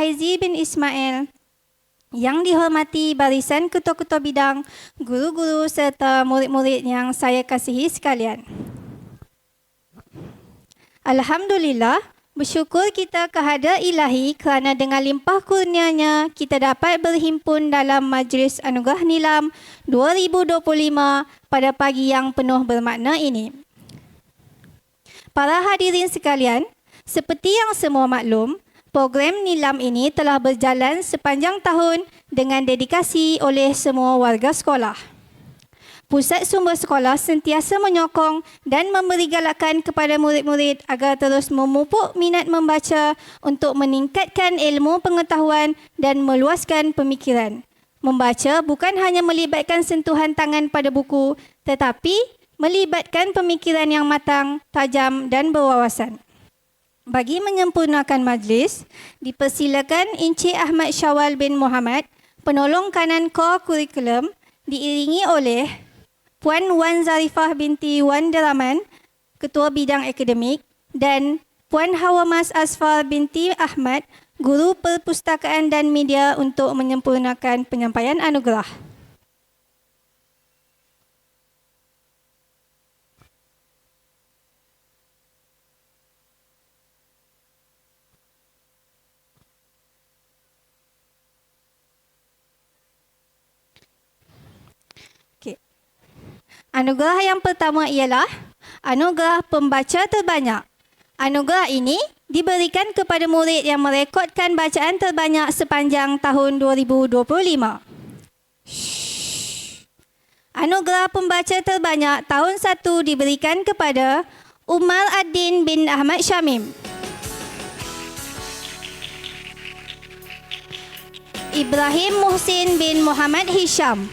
Haizi bin Ismail, yang dihormati barisan ketua-ketua bidang, guru-guru serta murid-murid yang saya kasihi sekalian. Alhamdulillah, bersyukur kita kehadrat Ilahi kerana dengan limpah kurnianya kita dapat berhimpun dalam Majlis Anugerah Nilam 2025 pada pagi yang penuh bermakna ini. Para hadirin sekalian, seperti yang semua maklum, program Nilam ini telah berjalan sepanjang tahun dengan dedikasi oleh semua warga sekolah. Pusat Sumber Sekolah sentiasa menyokong dan memberi galakan kepada murid-murid agar terus memupuk minat membaca untuk meningkatkan ilmu pengetahuan dan meluaskan pemikiran. Membaca bukan hanya melibatkan sentuhan tangan pada buku, tetapi melibatkan pemikiran yang matang, tajam dan berwawasan. Bagi menyempurnakan majlis, dipersilakan Encik Ahmad Syawal bin Muhammad, penolong kanan core kurikulum, diiringi oleh Puan Wan Zarifah binti Wan Deraman, Ketua Bidang Akademik, dan Puan Hawamas Asfar binti Ahmad, Guru Perpustakaan dan Media untuk menyempurnakan penyampaian anugerah. Anugerah yang pertama ialah Anugerah Pembaca Terbanyak. Anugerah ini diberikan kepada murid yang merekodkan bacaan terbanyak sepanjang tahun 2025. Anugerah Pembaca Terbanyak tahun 1 diberikan kepada Umar Ad-Din bin Ahmad Syamim. Ibrahim Muhsin bin Muhammad Hisham.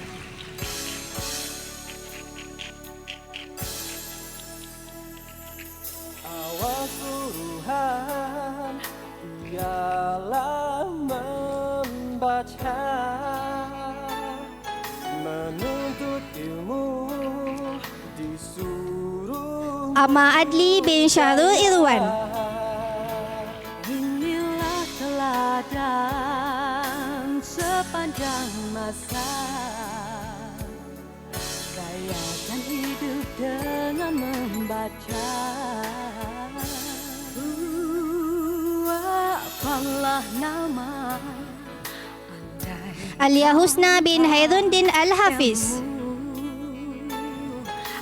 Ialah membaca, menuntut ilmu, disuruh Ahmad Adli bin Syahrul Irwan. Inilah teladan sepanjang masa, gayakan hidup dengan membaca. Apalah nama Alia Husna bin Hairuddin Al-Hafiz.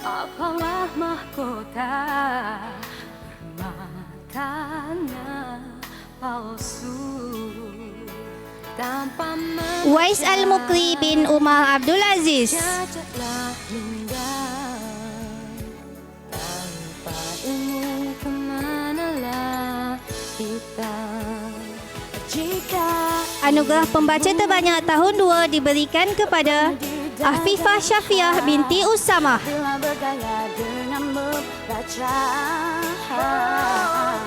apalah mahkota permatanya palsu tanpa Wais Al-Mukri bin Umar Abdul Aziz. menjajatlah hingga tanpa ilmu kemanalah kita. Jika Anugerah Pembaca Terbanyak tahun 2 diberikan kepada Afifah Syafiah binti Usamah. bila bergaya dengan membaca,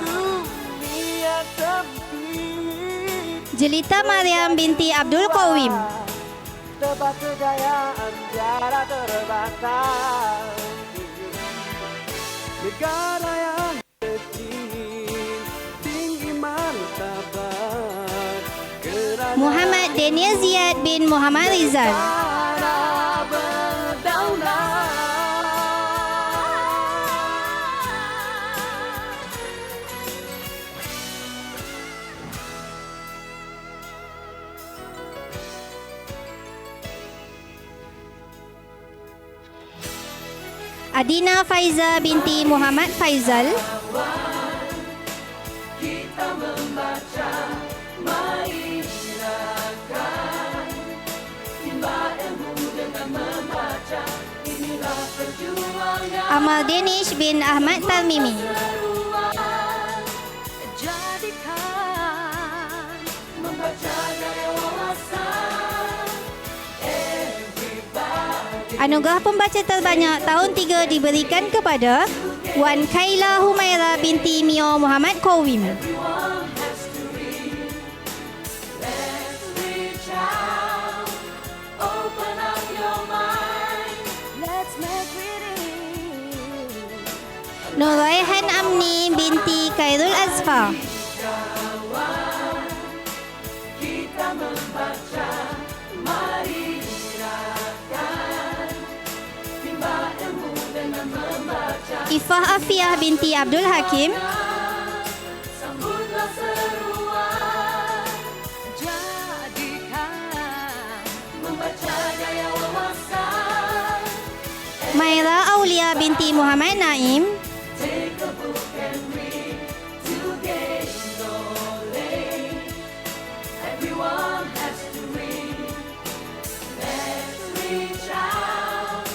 dunia sempit, Jelita Mariam binti Abdul Qawim. tebas kejayaan tiada terbatas. Negara yang kecil, tinggi martabat, kerana Muhammad Daniel Ziyad bin Muhammad Rizal. negara berdaulat. Adina Faiza binti Muhammad Faizal. Amal Danish bin Ahmad Tarmimi. Jadikan membaca gaya wawasan. Anugerah Pembaca Terbanyak tahun 3 diberikan kepada Wan Kaila Humaira binti Mio Muhammad Qawim. Let's reach out, open up your mind. Let's make reading Nuraihan Amni binti Khairul Azfar. membaca, mari silakan timba ilmu dengan membaca. Ifah Afiah binti Abdul Hakim, Sambutlah seruan, jadikan membaca daya wawasan. Maira Aulia binti Muhammad Naim, Take a book and read to gain knowledge. Everyone has to read. Let's reach out.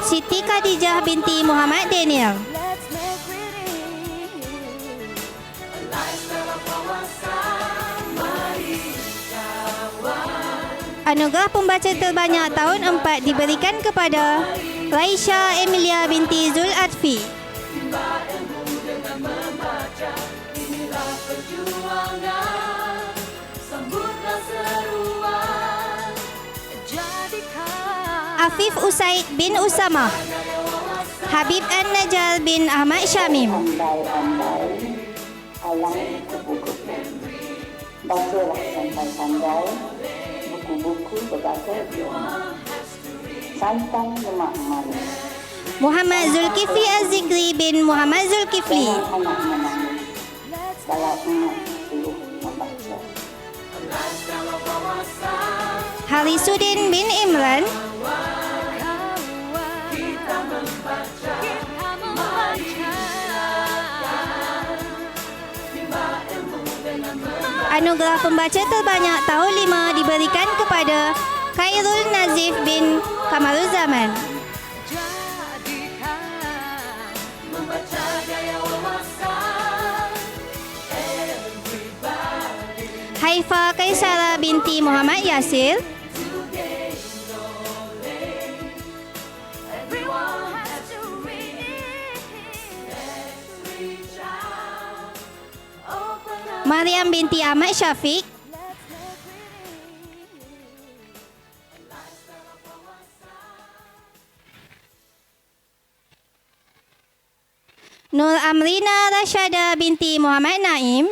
Siti Khadijah binti Muhammad Daniel, Let's make reading a lifestyle of wawasan. Mari kawan. anugerah pembaca terbanyak tahun 4 diberikan kepada Raisya Emilia binti Zul Atfi. Timba ilmu dengan membaca. Inilah perjuangan. Sambutlah seruan. Jadikan Afif Usaid bin Usama, Habib An-Najar bin Ahmad Syamim, Pandai-pandai, alang buku-buku. Bacalah pandai-pandai, buku-buku berbahasa Melayu. Santang lemak manis, Muhammad Zulkifli Az-Zikri bin Muhammad Zulkifli, anak menangis. Dalam ingat suruh membaca. lifestyle of wawasan. Harisuddin bin Imran, Kita membaca, mari timba ilmu dengan membaca. anugerah pembaca terbanyak tahun 5 diberikan kepada Khairul Nazif bin Kamaruzaman. Jadikan membaca daya wawasan. Everybody Haifa Kaisara binti Muhammad Yasir, everyone has to read. Let's reach out. Open up. Maryam binti Ahmad Syafiq, Nur Amrina Rasyada binti Muhammad Naim,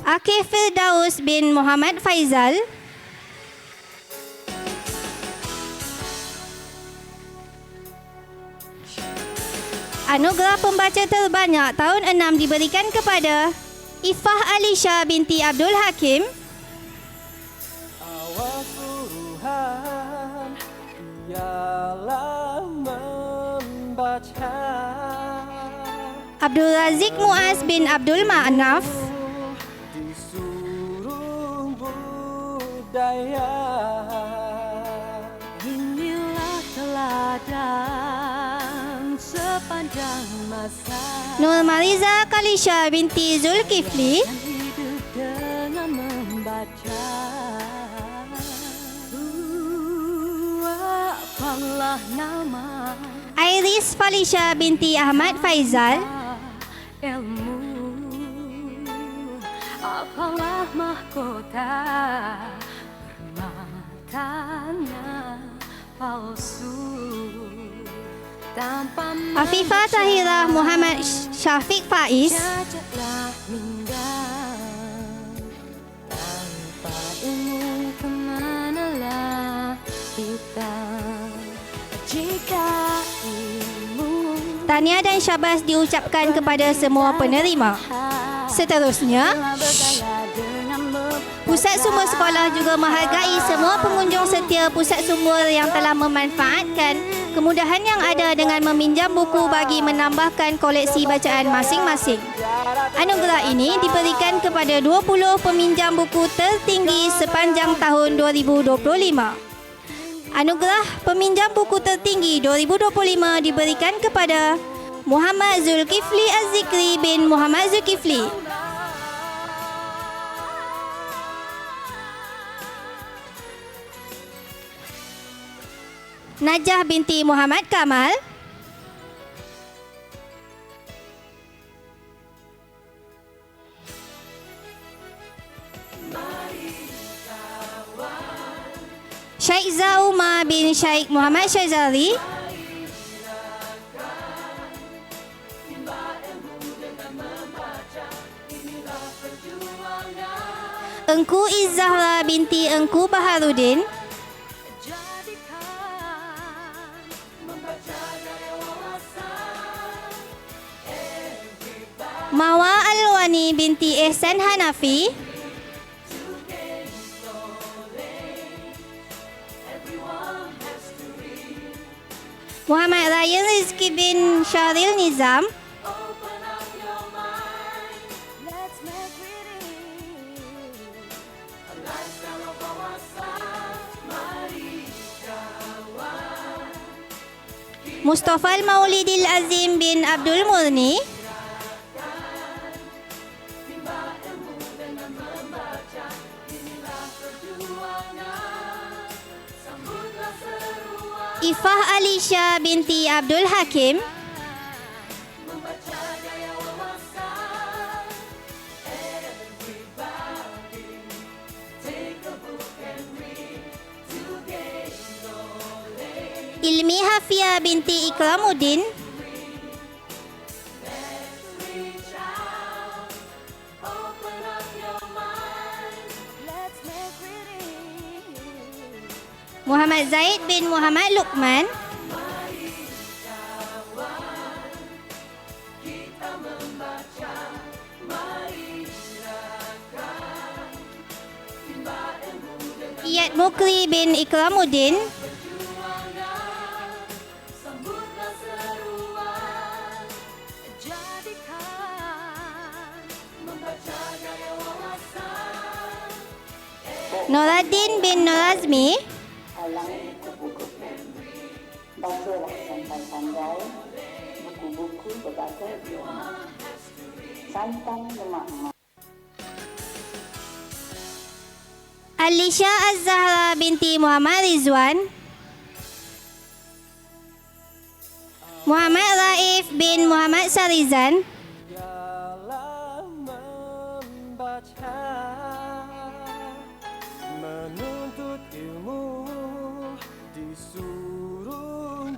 Akif Firdaus bin Muhammad Faizal, anugerah pembaca terbanyak tahun 6 diberikan kepada Ifah Alisha binti Abdul Hakim, Awal suruhan ialah membaca, Abdul Razik Muaz bin Abdul Ma'naf, disuruh budaya. Inilah teladan sepanjang masa Nur Mariza Kalisha binti Zulkifli, hidup dengan membaca. Apalah nama Iris Falisha binti Ahmad Faizal, ilmu, apalah mahkota permatanya palsu tanpa Afifah Tahirah Muhammad Syafiq Faiz, Jajaklah minda tanpa ilmu kemanalah kita. Jika ilmu tahniah dan syabas diucapkan kepada semua penerima. Seterusnya, Pusat Sumber Sekolah juga menghargai semua pengunjung setia Pusat Sumber yang telah memanfaatkan kemudahan yang ada dengan meminjam buku bagi menambahkan koleksi bacaan masing-masing. Anugerah ini diberikan kepada 20 peminjam buku tertinggi sepanjang tahun 2025. Anugerah peminjam buku tertinggi 2025 diberikan kepada Muhammad Zulkifli Az-Zikri bin Muhammad Zulkifli. Najah binti Muhammad Kamal, Syekh Zauma bin Syekh Muhammad Syazali, Engku Izzahra binti Engku Baharudin, jadikan membaca dari wawasan. Mawa Alwani binti Ihsan Hanafi, Muhammad Ryan Rizki bin Syaril Nizam, Open up your mind, let's make reading a lifestyle of wawasan. Mari kawan. Mustafa Maulidil Azim bin Abdul Murni, Ifah Alisha binti Abdul Hakim, Membaca gaya wawasan. Everybody take a book and read to gain knowledge. Ilmi Hafia binti Ikramuddin, Reach out, open up your mind. Let's make reading Muhammad Zaid bin Muhammad Luqman, Iyad Mukri bin Ikramuddin, sambutlah seruan. Jadikan membaca gaya wawasan. Noraddin bin Norazmi, Alang buku-buku. Bacalah sampai pandai buku-buku berbagai ilmu. Santan lemak-lemak. Alisha Az-Zahra binti Muhammad Rizwan, Muhammad Raif bin Muhammad Sarizan, Dalam membaca, menuntut ilmu, disuruh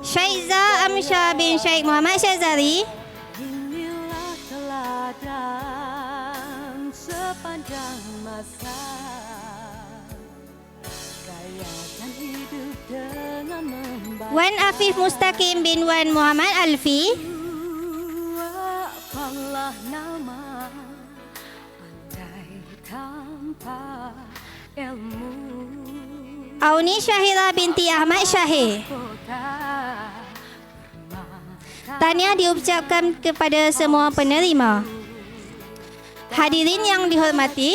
Syaiza Amsyah bin Syekh Muhammad Syazari, Inilah teladan sepanjang masa. Gayakan hidup dengan membaca. Wan Afif Mustaqim bin Wan Muhammad Alfi, Apalah nama andai tanpa ilmu. Auni Syahira binti Ahmad Syahir. Kota Tahniah diucapkan kepada semua penerima. Hadirin yang dihormati,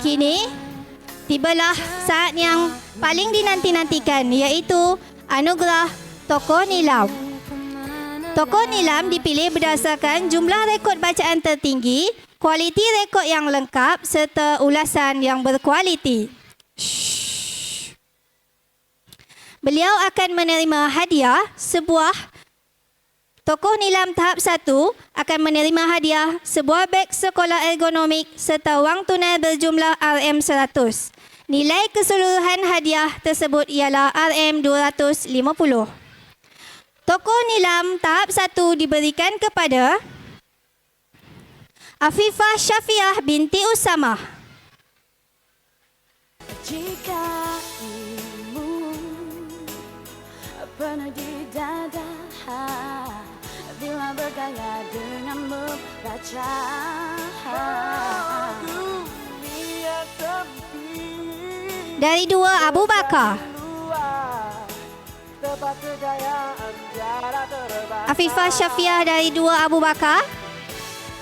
kini tibalah saat yang paling dinanti-nantikan, iaitu anugerah Tokoh Nilam. Tokoh Nilam dipilih berdasarkan jumlah rekod bacaan tertinggi, kualiti rekod yang lengkap serta ulasan yang berkualiti. Shh. Beliau akan menerima hadiah sebuah. Tokoh Nilam tahap 1 akan menerima hadiah sebuah beg sekolah ergonomik serta wang tunai berjumlah RM100. Nilai keseluruhan hadiah tersebut ialah RM250. Tokoh Nilam tahap 1 diberikan kepada Afifah Syafiah binti Usamah. Jika ilmu penuh di dada, bila bergaya dengan membaca. dunia sempit Dari 2 Abu Bakar. luar, tempat kejayaan tiada terbatas. Afifah Syafiah dari 2 Abu Bakar.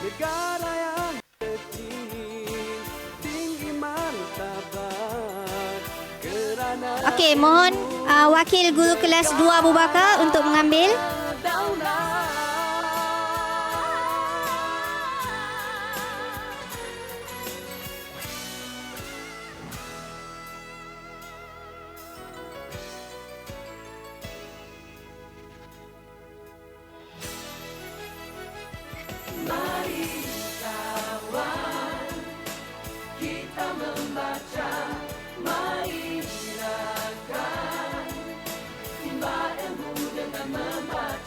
Negara yang kecil, tinggi martabat, kerana Okey, mohon wakil guru kelas 2 Abu Bakar untuk mengambil. Timba ilmu dengan membaca.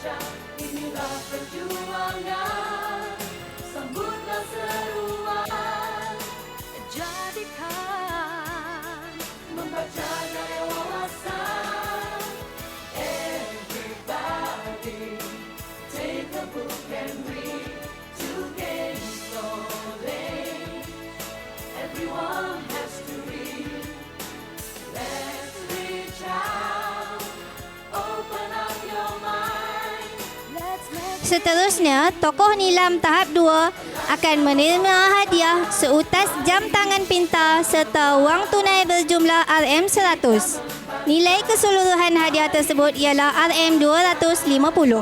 Seterusnya, tokoh nilam tahap 2 akan menerima hadiah seutas jam tangan pintar serta wang tunai berjumlah RM100. Nilai keseluruhan hadiah tersebut ialah RM250.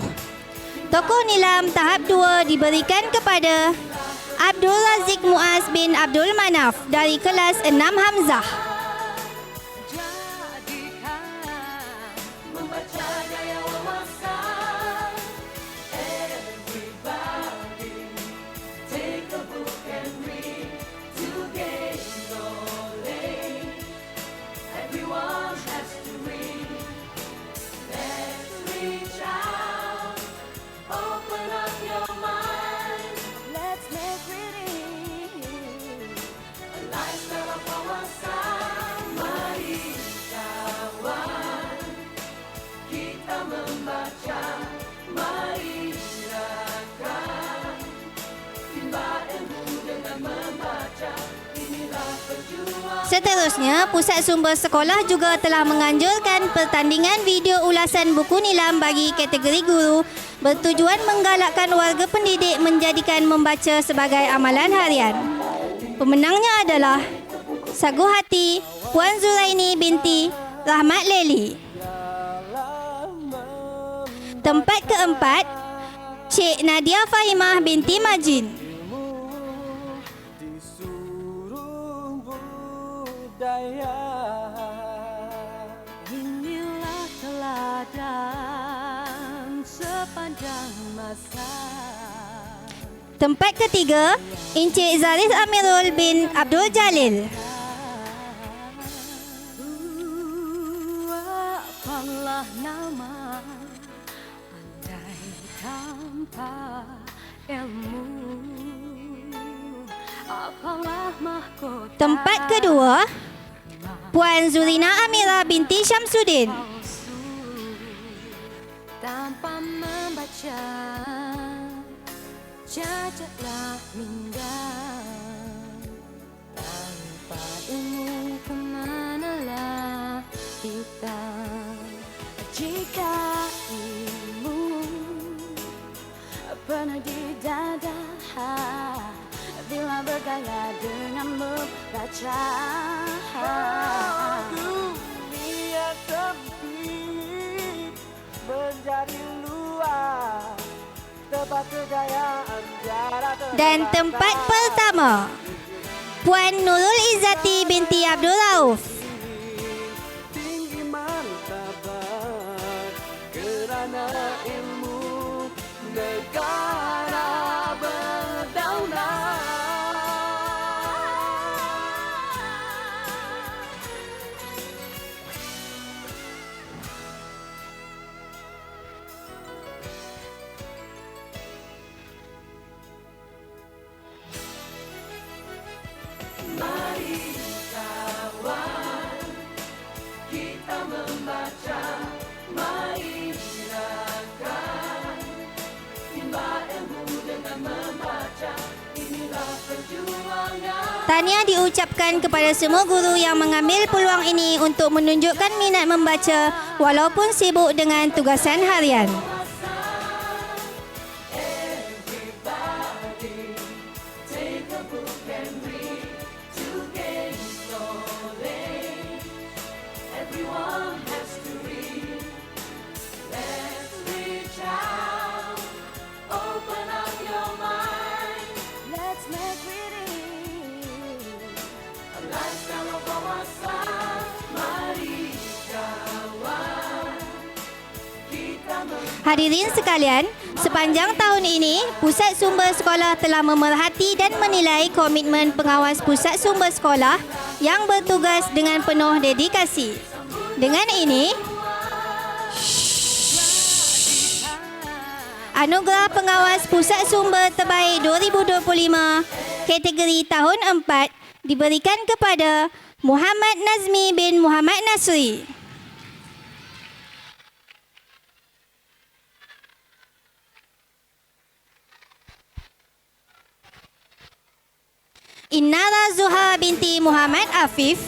Tokoh nilam tahap 2 diberikan kepada Abdul Razik Muaz bin Abdul Manaf dari kelas 6 Hamzah. Let's make reading Seterusnya, Pusat Sumber Sekolah juga telah menganjurkan pertandingan video ulasan buku nilam bagi kategori guru bertujuan menggalakkan warga pendidik menjadikan membaca sebagai amalan harian. Pemenangnya adalah Sagu Hati Puan Zuraini binti Rahmat Leli. Tempat keempat, Cik Nadia Fahimah binti Majin. Inilah teladan sepanjang masa. Tempat ketiga, Encik Zaris Amirul bin Abdul Jalil. Apalah nama andai tanpa ilmu. Apalah mahkota Tempat kedua, Puan Zurina Amira binti Syamsuddin. tanpa membaca cacatlah minda. Tanpa ilmu kemanalah kita. Jika ilmu pernah di dada, bila bergaya dengan membaca. Dunia sempit menjadi luas, tempat kejayaan jarak terbatas. Dan tempat pertama, Puan Nurul Izzati binti Abdul Rauf. Tinggi martabat kerana ilmu negara berdaulat. Tahniah diucapkan kepada semua guru yang mengambil peluang ini untuk menunjukkan minat membaca walaupun sibuk dengan tugasan harian. Let's make reading Hadirin sekalian, sepanjang tahun ini, Pusat Sumber Sekolah telah memerhati dan menilai komitmen pengawas Pusat Sumber Sekolah yang bertugas dengan penuh dedikasi. Dengan ini, Anugerah Pengawas Pusat Sumber Terbaik 2025 kategori tahun 4 diberikan kepada Muhammad Nazmi bin Muhammad Nasri. Innara Zuha binti Muhammad Afif.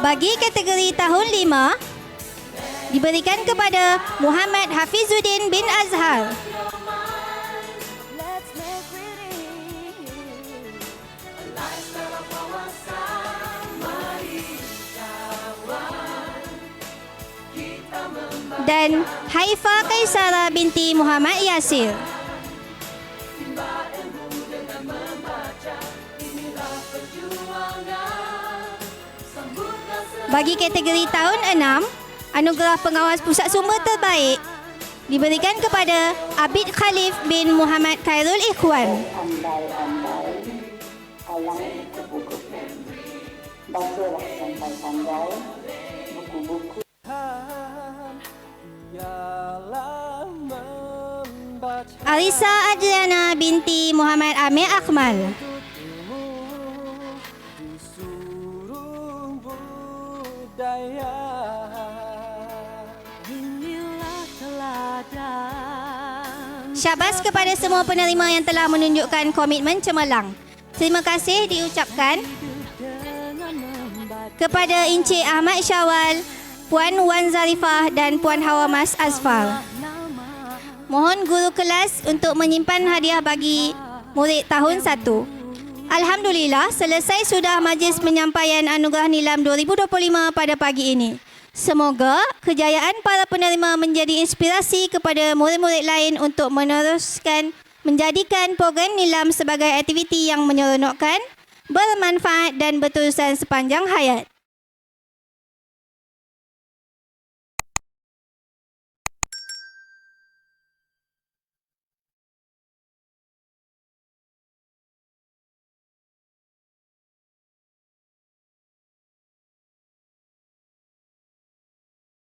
Bagi kategori tahun 5 diberikan kepada Muhammad Hafizuddin bin Azhar. Let's make reading Dan Haifa Kaisara binti Muhammad Yasir. Bagi kategori tahun 6, anugerah pengawas pusat sumber terbaik diberikan kepada Abid Khalif bin Muhammad Khairul Ikhwan. Andai-andai, alang buku-buku. Bacalah sampai pandai, buku-buku. Ialah membaca Arisa Adriana binti Muhammad Amir Akmal. ilmu di seluruh budaya. Inilah teladan Syabas kepada semua penerima yang telah menunjukkan komitmen cemerlang. Terima kasih diucapkan dengan membaca kepada Encik Ahmad Syawal, Puan Wan Zarifah dan Puan Hawa Mas Azfar. nama Mohon guru kelas untuk menyimpan hadiah bagi murid tahun 1. Alhamdulillah, selesai sudah majlis penyampaian Anugerah Nilam 2025 pada pagi ini. Semoga kejayaan para penerima menjadi inspirasi kepada murid-murid lain untuk meneruskan menjadikan program Nilam sebagai aktiviti yang menyeronokkan, bermanfaat dan berterusan sepanjang hayat.